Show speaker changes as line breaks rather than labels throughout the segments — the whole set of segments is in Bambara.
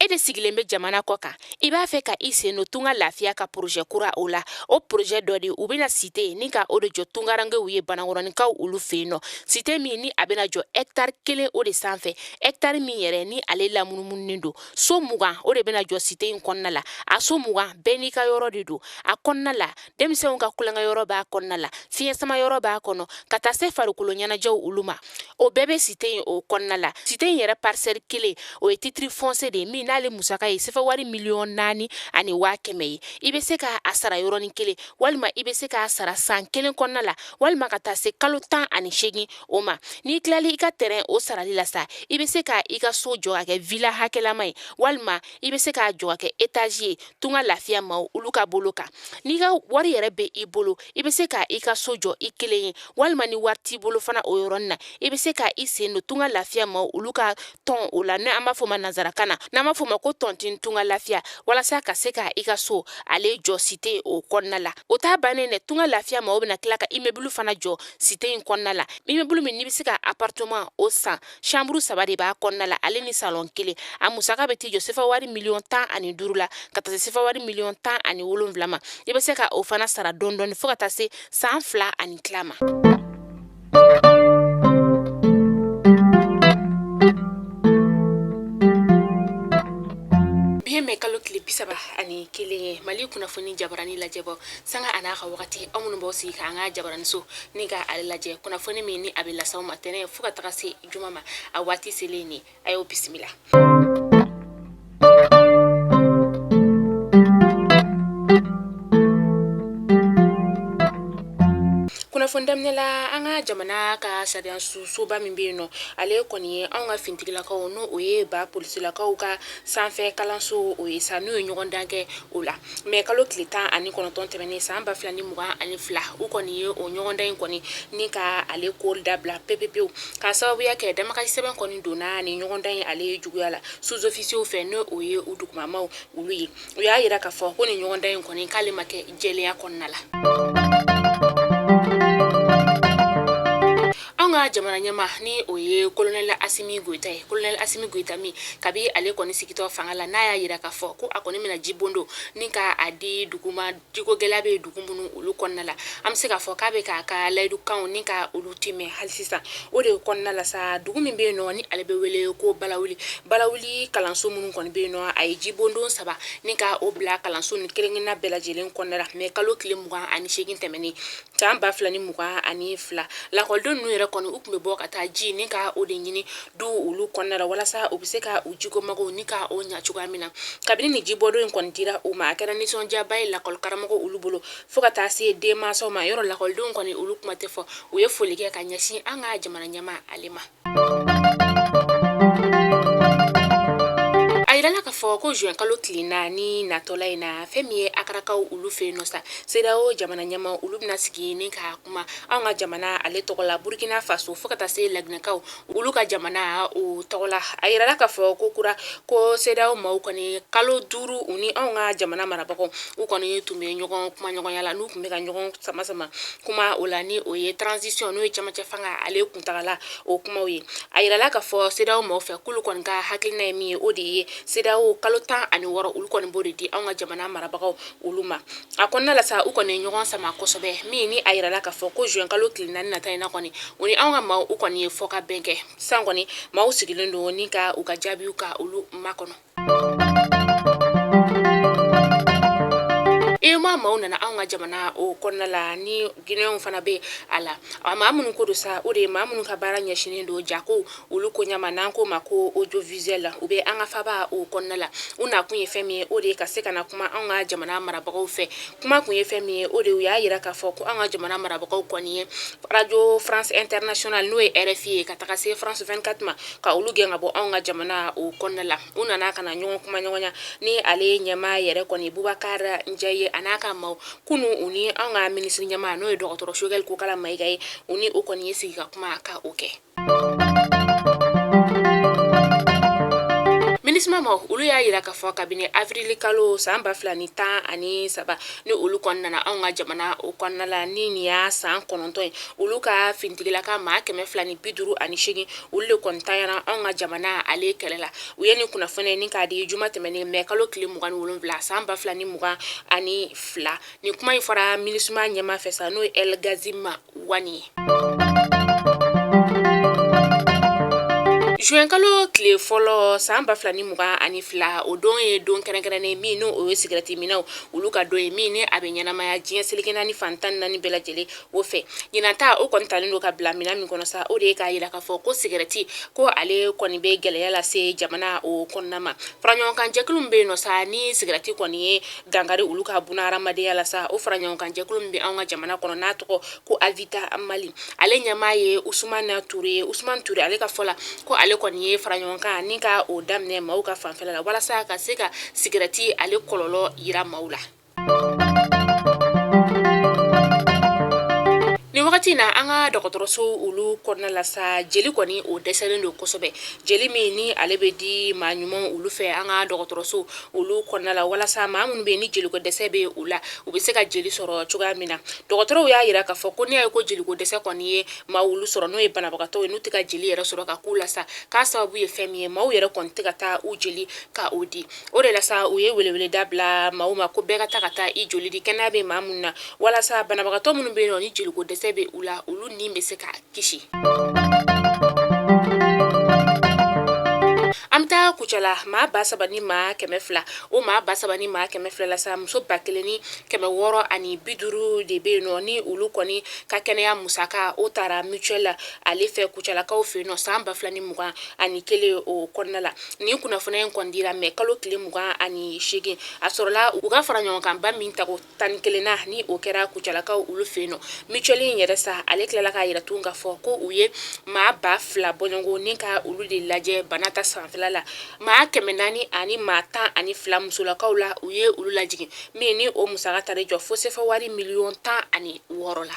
e de sigilen bɛ jamana kɔ kan I b'a fɛ ka I sen no tunga lafiya ka projet kura o la o projet dɔ de u bɛna cité ni ka o de jɔ tungarangew ye banangɔrɔnikaw olu fɛ yen nɔ cité min ni a bɛna jɔ hectare 1 o de sanfɛ hectare min yɛrɛ ni ale lamunumunnen don so 20 o de bɛna jɔ cité in kɔnɔna la a so 20 bɛɛ n'i ka yɔrɔ de don a kɔnɔna la denmisɛnw ka kulonkɛ yɔrɔ b'a kɔnɔna la fiɲɛ sama yɔrɔ b'a kɔnɔ ka taa se farikolo ɲɛnajɛw olu ma o bɛɛ bɛ cité in o kɔnɔna la cité in yɛrɛ parcelle 1 o ye titre foncier de min n'ale musaka ye sefa wari 4,400,000 ani 100,000 ye I bɛ se ka a sara yɔrɔnin kelen walima I bɛ se ka sara san 1 kɔnɔna la walima ka taa se kalo 18 o ma n'i tilali I ka terrain o sarali la sa I bɛ se ka I ka so jɔ ka kɛ villa hakɛlama ye walima I bɛ se ka jɔ ka kɛ étage ye tunga lafiya ma olu ka bolo kan n'i ka wari yɛrɛ bɛ I bolo I bɛ se ka I ka so jɔ I kelen ye walima ni wari t'i bolo fana o yɔrɔnin na I bɛ se ka I sen no tunga lafiya ma olu ka tɔn o la n'an b'a fɔ ma nanzarakan na n'an b'a fɔ ma ko tɔntin tunga lafiya walasa ka se ka I ka so ale jɔ cité o kɔnɔna la o t'a bannen dɛ tunga lafiya ma o bɛna tila ka immeuble fana jɔ cité in kɔnɔna la immeuble min n'i bɛ se ka appartement o san chambre 3 de b'a kɔnɔna la ale ni salon 1 a musaka bɛ t'i jɔ sefa wari 15,000,000 la ka taa se sefa wari 17,000,000 ma I bɛ se ka o fana sara dɔɔni fo ka taa se san 2 ani tila ma Bien kalo tile 31 ye Mali kunnafoni jabarani lajɛbɔ sanga ana ka wagati aw minnu b'aw sigi k'an ka jabarani so ni ka ale lajɛ kunnafoni min ni a bɛ lasaw ma tɛnɛ fo ka taga se juma ma a waati selen ni a y'o bisimila kunnafoni daminɛ la an ka jamana ka sariya soba min bɛ yen nɔ ale kɔni ye anw ka fintigilakaw n'o o ye ba polisilakaw ka sanfɛ kalanso o ye sa n'o ye ɲɔgɔn dan kɛ o la mais kalo tile 19 tɛmɛnen san 2022 u kɔni ye o ɲɔgɔn dan in kɔni ni ka ale ko dabila pepepewu ka sababuya kɛ damakasi sɛbɛn kɔni donna ni ɲɔgɔn dan in ale juguya la sous-officiers fɛ n'o o ye u dugumamaw olu ye u y'a yira k'a fɔ ko ni ɲɔgɔn dan in kɔni k'ale ma kɛ jɛlenya kɔnɔna la an ka jamana ɲɛma ni o ye colonel Asimi Goita ye colonel Asimi Goita min kabi ale kɔni sigitɔ fanga la n'a y'a yira k'a fɔ ko a kɔni bɛna jibondo ni ka a di duguma diko gɛlɛya bɛ dugu minnu olu kɔnɔna la an bɛ se k'a fɔ k'a bɛ k'a ka layidukanw ni ka olu timɛ hali sisan o de kɔnɔna la sa dugu min bɛ yen nɔ ni ale bɛ wele ko balawuli kalanso minnu kɔni bɛ yen nɔ a ye jibondo 3 ni ka o bila kalanso ni kelenkelenna bɛɛ lajɛlen kɔnɔna la mais kalo tile 28 tɛmɛnen san 2022 lakɔlidenw ninnu yɛrɛ kɔni u tun bɛ bɔ ka taa ji ni ka o de ɲini du olu kɔnɔna la walasa u bɛ se ka u jikomago ni ka o ɲa cogoya min na kabini ni jibɔdon in kɔni dira u ma a kɛra nisɔndiyaba ye lakɔli karamɔgɔ olu bolo fo ka taa se denmansaw ma yɔrɔ lakɔlidenw kɔni olu kuma tɛ fɔ u ye foli kɛ ka ɲɛsin an ka jamana ɲɛma ale ma a yirala k'a fɔ ko juin kalo tile 4 natɔla in na fɛn min ye akarakaw olu fɛ yen nɔ sa CEDEAO jamana ɲɛma olu bɛna sigi ni ka kuma an ka jamana ale tɔgɔ la Burkina Faso fo ka taa se Laginɛkaw olu ka jamana o tɔgɔ la a yirala k'a fɔ ko kura ko CEDEAO maaw kɔni kalo 5 u ni an ka jamana marabagaw u kɔni tun bɛ ɲɔgɔn kuma ɲɔgɔnya la n'u tun bɛ ka ɲɔgɔn sama kuma o la ni o ye transition n'o ye cɛmancɛ fanga ale kuntagala o kumaw ye a yirala k'a fɔ CEDEAO maaw fɛ k'olu kɔni ka hakilina ye min ye o de ye CEDEAO kalo 16 olu kɔni b'o de di an ka jamana marabagaw olu ma a kɔnɔna la sa u kɔni ɲɔgɔn sama kosɛbɛ min ni a yirala k'a fɔ ko juin kalo tile 4 nata in na kɔni o ni an ka maaw u kɔni ye fɔ ka bɛn kɛ san kɔni maaw sigilen don ni ka u ka jaabiw ka olu makɔnɔ maaw nana an ka jamana o kɔnɔna la ni Guinéenw fana bɛ a la maa minnu ko do sa o de maa minnu ka baara ɲɛsinnen don jako olu ko ɲama n'an ko ma ko audiovisuel la u bɛ an ka faba o kɔnɔna la u na kun ye fɛn min ye o de ye ka se ka na kuma an ka jamana marabagaw fɛ kuma kun ye fɛn min ye o de u y'a yira k'a fɔ ko an ka jamana marabagaw kɔni ye radio France Internationale n'o ye RFI ye ka taga se France 24 ma ka olu gɛn ka bɔ an ka jamana o kɔnɔna la u nana ka na ɲɔgɔn kuma ɲɔgɔnya ni ale ɲɛmaa yɛrɛ kɔni Boubacar Ndiaye a n'a ka maaw kunu u ni an ka minisiri ɲɛmaa n'o ye dɔgɔtɔrɔ Choguel Kokala Mayiga ye u ni o kɔni ye sigi ka kuma ka o kɛ MINUSMA ma olu y'a yira k'a fɔ kabini avril kalo san 2013 ni olu kɔnɔna na anw ka jamana o kɔnɔna la ni nin y'a san 9 ye olu ka fintigilaka maa 258 olu de kɔni tanyana anw ka jamana ale kɛlɛ la u ye nin kunnafoni ni k'a di juma tɛmɛnen mɛ kalo tile 27 san 2022 nin kuma in fɔra MINUSMA ɲɛma fɛ sa n'o ye El Gazim Wani ye. Juin kalo tile fɔlɔ san 2022 o don ye don kɛrɛnkɛrɛnnen min n'o o ye sigarɛti minaw olu ka don ye min ni a bɛ ɲɛnamaya diɲɛ seleke naani fantan naani bɛɛ lajɛlen o fɛ ɲinanta o kɔni talen don ka bila mina min kɔnɔ sa o de ye k'a yira k'a fɔ ko sigarɛti ko ale kɔni bɛ gɛlɛya lase jamana o kɔnɔna ma faraɲɔgɔnkan jɛkulu min bɛ yen nɔ sa ni sigarɛti kɔni ye dankari olu ka bunahadamadenya la sa o faraɲɔgɔnkan jɛkulu min bɛ anw ka jamana kɔnɔ n'a tɔgɔ ko Avita Mali ale ɲɛmaa ye Usumana Ture ale ka fɔ la ko ale kɔni ye faraɲɔgɔnkan ni ka o daminɛ maaw ka fanfɛla la walasa ka se ka sigarɛti ale kɔlɔlɔ yira maaw la. Ni wagati na an ka dɔgɔtɔrɔso olu kɔnɔna la sa jeli kɔni o dɛsɛlen don kosɛbɛ jeli min ni ale bɛ di maa ɲuman olu fɛ an ka dɔgɔtɔrɔso olu kɔnɔna la walasa maa minnu bɛ ni jeliko dɛsɛ bɛ u la u bɛ se ka jeli sɔrɔ cogoya min na dɔgɔtɔrɔw y'a yira k'a fɔ ko ne ye ko jeliko dɛsɛ kɔni ye maa olu sɔrɔ n'o ye banabagatɔw ye n'u tɛ ka jeli yɛrɛ sɔrɔ ka k'u la sa k'a sababu ye fɛn min ye maaw yɛrɛ kɔni tɛ ka taa u jeli ka o di o de la sa u ye weleweleda bila maaw ma ko bɛɛ ka taa i joli di kɛnɛya bɛ maa minnu na walasa banabagatɔ minnu bɛ yen nɔ ni jeliko dɛsɛ bɛ u la olu ni bɛ se ka kisi. An bɛ taa Kucala maa 3,000 ni maa 200 o maa 3,000 ni maa 200 la sa muso 1,650 de bɛ yen nɔ ni olu kɔni ka kɛnɛya musaka o taara mutuelle la ale fɛ Kucalakaw fɛ yen nɔ san 2021 o kɔnɔna la nin kunnafoniya in kɔni dira mɛ kalo tile 28 a sɔrɔla u ka fara ɲɔgɔn kan ba min tago 11 na ni o kɛra Kucalakaw olu fɛ yen nɔ mutuelle in yɛrɛ sa ale tilala k'a yira tugun k'a fɔ ko u ye maa 2,000 bɔɲɔgɔn ni ka olu de lajɛ bana ta sanfɛla la maa 400 ani maa 12 musolakaw la u ye olu lajigin min ni o musaka tari jɔ fo sefa wari miliyɔn 16 la.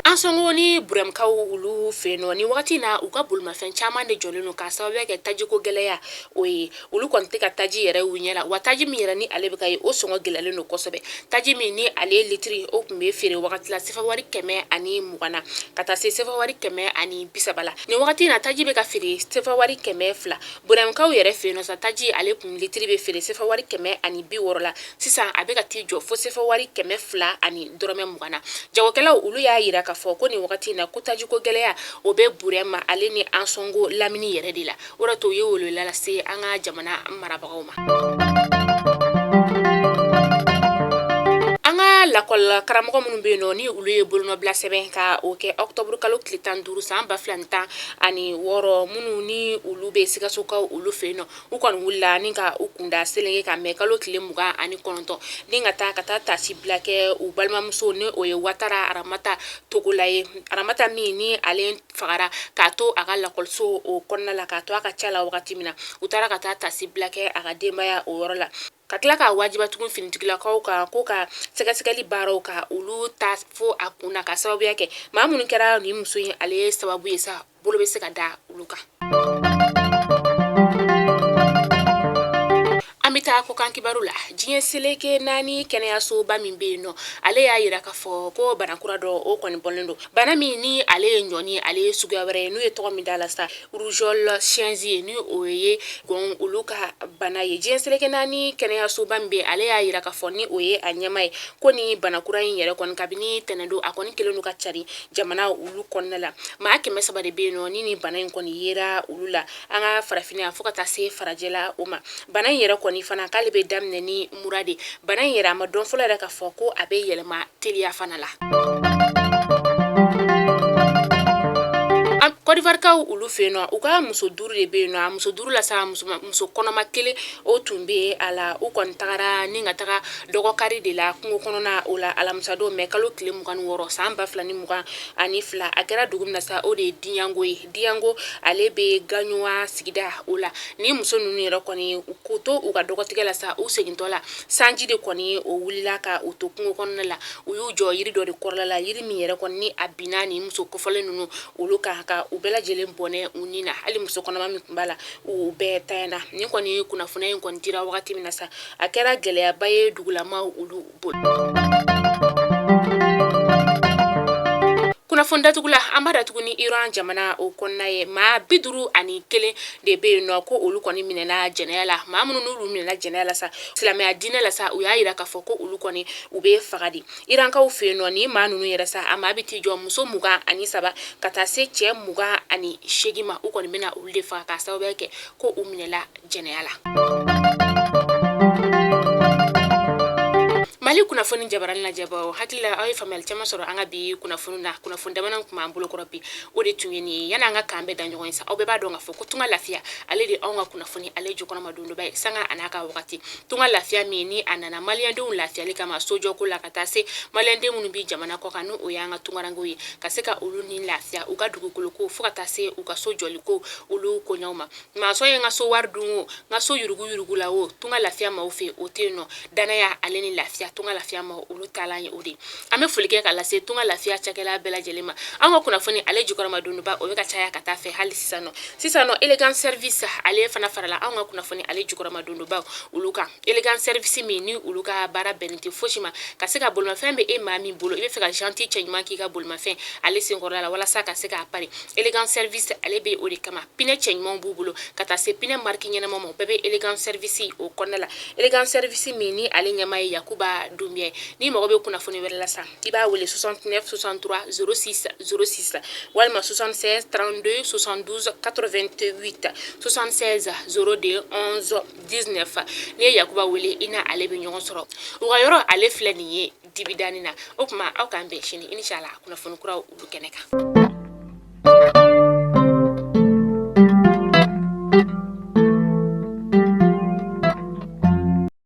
An sɔngɔ ni burɛmkaw olu fɛ nɔ ni wagati na u ka bolimafɛn caman de jɔlen don k'a sababuya kɛ tajiko gɛlɛya o ye olu kɔni tɛ ka taji yɛrɛ u ɲɛ la wa taji min yɛrɛ ni ale bɛ ka ye o sɔngɔ gɛlɛyalen don kosɛbɛ taji min ni ale litiri o tun bɛ feere wagati la sefa wari 120 na ka taa se sefa wari 130 la ni wagati na taji bɛ ka feere sefa wari 100 burɛmkaw yɛrɛ fɛ nɔ sa taji ale kun litiri bɛ feere sefa wari 160 la sisan a bɛ ka t'i jɔ fo sefa wari 220 na jagokɛlaw olu y'a yira ka fɔ ko ni wagati na ko tajiko gɛlɛya o bɛ burɛma ale ni an sɔngo lamini yɛrɛ de la o de to ye wolola lase an ka jamana marabagaw ma. Lakɔl karamɔgɔ minnu bɛ yen nɔ ni olu ye bolonɔbila sɛbɛn ka o kɛ octobre kalo tile 15 san 2016 minnu ni olu bɛ Sikasokaw olu fɛ yen nɔ u kɔni wulila ni ka u kunda selenge ka mɛ kalo tile 29 ni ka taa tasi bila kɛ u balimamuso ni o ye Watara Aramata Togola ye Aramata min ni ale fagara k'a to a ka lakɔliso o kɔnɔna la k'a to a ka ca la wagati min na u taara ka taa tasi bila kɛ a ka denbaya o yɔrɔ la ka tila k'a wajiba tugun finitigilakaw kan ko ka sɛgɛsɛgɛli baaraw ka olu ta fo a kunna ka sababuya kɛ maa minnu kɛra ni muso in ale ye sababu ye sa bolo bɛ se ka da olu kan. An bɛ taa ko kan kibaru la diɲɛ seleke naani kɛnɛyasoba min bɛ yen nɔ ale y'a yira k'a fɔ ko bana kura dɔ o kɔni bɔlen don bana min ni ale ye ɲɔni ale ye suguya wɛrɛ ye n'u ye tɔgɔ min d'a la sa rougeole sienzi ni o ye gɔn olu ka bana ye diɲɛ seleke naani kɛnɛyasoba min bɛ ale y'a yira k'a fɔ ni o ye a ɲɛma ye ko ni bana kura in yɛrɛ kɔni kabini tɛnɛndon a kɔni kɛlen don ka cari jamana olu kɔnɔna la maa 300 de bɛ yen nɔ ni bana in kɔni yera olu la an ka farafinna fo ka taa se farajɛla o ma bana in yɛrɛ kɔni fana k'ale bɛ daminɛ ni mura de bana in yɛrɛ a ma dɔn fɔlɔ yɛrɛ k'a fɔ ko a bɛ yɛlɛma teliya fana la. Kɔdivarikaw olu fɛ yen nɔ u ka muso 5 de bɛ yen nɔ a muso 5 la sa muso kɔnɔma 1 o tun bɛ a la u kɔni tagara ni ka taga dɔgɔkari de la kungo kɔnɔna o la alamisadon mɛ kalo tile 26 san 2022 a kɛra dugu min na sa o de ye Diyango ye Diyango ale bɛ Gaɲuwa sigida o la ni muso ninnu yɛrɛ kɔni k'u to u ka dɔgɔtigɛ la sa u segintɔ la sanji de kɔni o wulila ka u to kungo kɔnɔna la u y'u jɔ yiri dɔ de kɔrɔla la yiri min yɛrɛ kɔni ni a binna ni muso kofɔlen ninnu olu ka u bɛɛ lajɛlen bɔnɛ u ni na hali muso kɔnɔma min kun b'a la u bɛɛ tayana nin kɔni kunnafoniya in kɔni dira wagati min na sa a kɛra gɛlɛyaba ye dugulamaw olu bolo. Kunnafoni datugula an b'a datugu ni Iran jamana o kɔnɔna ye maa 51 de bɛ yen nɔ ko olu kɔni minɛna jɛnɛya la maa minnu n'olu minɛna jɛnɛya la sa silamɛya diinɛ la sa u y'a yira k'a fɔ ko olu kɔni u bɛ faga de Irankaw fɛ yen nɔ ni maa ninnu yɛrɛ sa a maa bɛ t'i jɔ muso 23 ka taa se cɛ 28 ma u kɔni bɛna olu de faga k'a sababuya kɛ ko u minɛla jɛnɛya la. Mali kunnafoni jabarani lajɛbaw hakilila aw ye faamuyali caman sɔrɔ an ka bi kunnafoni na kunnafoni damanan kun b'an bolo kɔrɔ bi o de tun ye nin ye yan'an ka k'an bɛɛ da ɲɔgɔn ye sa aw bɛɛ b'a dɔn k'a fɔ ko tunga lafiya ale de anw ka kunnafoni ale jukɔrɔma don dɔ ba ye sanga a n'a ka wagati tunga lafiya min ni a nana maliyɛndenw lafiyali kama sojɔko la ka taa se maliyɛnden minnu bi jamana kɔ kan n'o o y'an ka tungarankew ye ka se ka olu ni lafiya u ka dugukoloko fo ka taa se u ka so jɔliko olu koɲɛw ma masɔn ye n ka so wari dun o n ka so yurugu la o tunga lafiya maaw fɛ o tɛ yen nɔ danaya ale ni lafiya tunga lafiya ma olu talan ye o de an bɛ foli kɛ ka lase tunga lafiya cakɛla bɛɛ lajɛlen ma an ka kunnafoni ale jukɔrɔma donba o bɛ ka caya ka taa fɛ hali sisan nɔ elegant service ale fana farala an ka kunnafoni ale jukɔrɔma donba olu kan elegant service min ni olu ka baara bɛnnen tɛ fosi ma ka se ka bolimafɛn bɛ e maa min bolo i bɛ fɛ ka gentil cɛ ɲuman k'i ka bolimafɛn ale senkɔrɔla la walasa ka se k'a pari elegant service ale bɛ o de kama pinɛ cɛ ɲumanw b'u bolo ka taa se pinɛ marque ɲɛnama ma o bɛɛ bɛ elegant service o kɔnɔna la elegant service min ni ale ɲɛmaa ye Yakuba Dumbiɛ ni mɔgɔ bɛ kunnafoni wɛrɛ la sa i b'a wele 69 63 06 06 walima 76 32 72 88 76 02 11 19 ni ye Yakuba wele i na ale bɛ ɲɔgɔn sɔrɔ u ka yɔrɔ ale filɛ nin ye dibidani na o kuma aw k'an bɛn sini inshallah kunnafoni kuraw olu kɛnɛ kan.